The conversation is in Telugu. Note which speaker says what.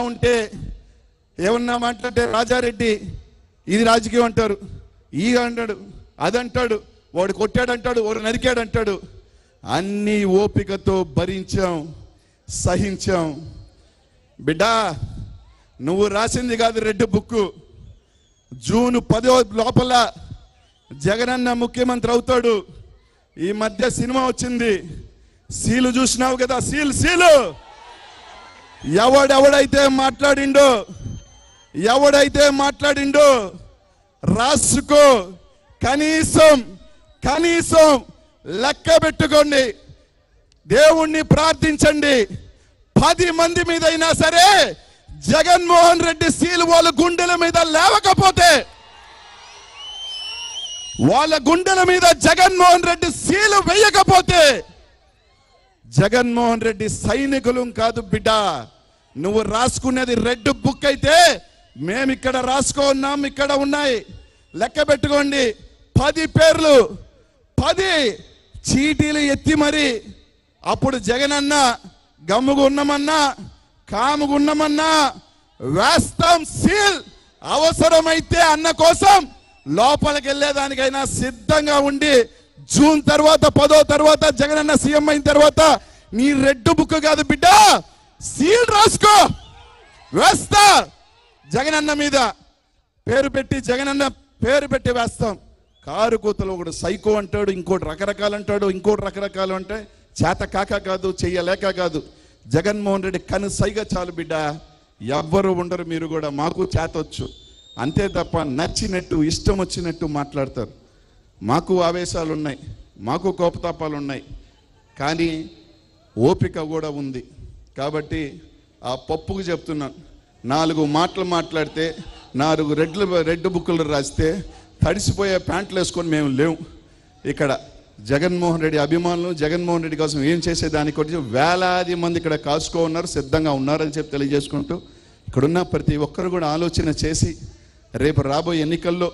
Speaker 1: ఉంటే ఏమన్నా మాట్లాడితే రాజారెడ్డి ఇది రాజకీయం అంటారు, ఈ అంటాడు, అదంటాడు, వాడు కొట్టాడంటాడు, వాడు నరికాడంటాడు. అన్ని ఓపికతో భరించాం, సహించాం. బిడ్డా, నువ్వు రాసింది కాదు రెడ్ బుక్. జూన్ 10 లోపల జగనన్న ముఖ్యమంత్రి అవుతాడు. ఈ మధ్య సినిమా వచ్చింది, సీలు చూసినావు కదా, సీలు ఎవడైతే మాట్లాడిండో రాసుకో. కనీసం లెక్క పెట్టుకోండి, దేవుణ్ణి ప్రార్థించండి. 10 మంది మీద అయినా సరే జగన్మోహన్ రెడ్డి సీలు వాళ్ళ గుండెల మీద లేవకపోతే, వాళ్ళ గుండెల మీద జగన్మోహన్ రెడ్డి సీలు వేయకపోతే జగన్మోహన్ రెడ్డి సైనికులు కాదు బిడ్డ. నువ్వు రాసుకునేది రెడ్ బుక్ అయితే మేము ఇక్కడ రాసుకున్నాం, ఇక్కడ ఉన్నాయి, లెక్క పెట్టుకోండి. 10 పేర్లు, 10 చీటీలు ఎత్తి మరి అప్పుడు జగనన్న గమ్ముగున్నామన్నా కాముగున్నామన్నా వేస్తాం సీల్. అవసరమైతే అన్న కోసం లోపలికి వెళ్ళేదానికైనా సిద్ధంగా ఉండి జూన్ తర్వాత 10 తర్వాత జగనన్న సీఎం అయిన తర్వాత నీ రెడ్ బుక్ కాదు బిడ్డ, సీల్ రాసుకో, వేస్తా. జగనన్న మీద పేరు పెట్టి, జగనన్న పేరు పెట్టి వేస్తాం. కారు కూతలు ఒకడు సైకో అంటాడు, ఇంకోటి రకరకాలు అంటాడు, ఇంకోటి రకరకాలు అంటే చేత కాక కాదు, చెయ్యలేక కాదు. జగన్మోహన్ రెడ్డి కనుసైగా చాలు బిడ్డ, ఎవ్వరు ఉండరు. మీరు కూడా మాకు చేతొచ్చు, అంతే తప్ప నచ్చినట్టు ఇష్టం వచ్చినట్టు మాట్లాడతారు. మాకు ఆవేశాలు ఉన్నాయి, మాకు కోపతాపాలు ఉన్నాయి, కానీ ఓపిక కూడా ఉంది. కాబట్టి ఆ పప్పుకు చెప్తున్నాను, 4 మాటలు మాట్లాడితే 4 రెడ్ బుక్కులు రాస్తే తడిసిపోయే ప్యాంట్లు వేసుకొని మేము లేవు. ఇక్కడ జగన్మోహన్ రెడ్డి అభిమానులు, జగన్మోహన్ రెడ్డి కోసం ఏం చేసేదానికి వచ్చి వేలాది మంది ఇక్కడ కాసుకో ఉన్నారు, సిద్ధంగా ఉన్నారని చెప్పి తెలియజేసుకుంటూ, ఇక్కడున్న ప్రతి ఒక్కరు కూడా ఆలోచన చేసి రేపు రాబోయే ఎన్నికల్లో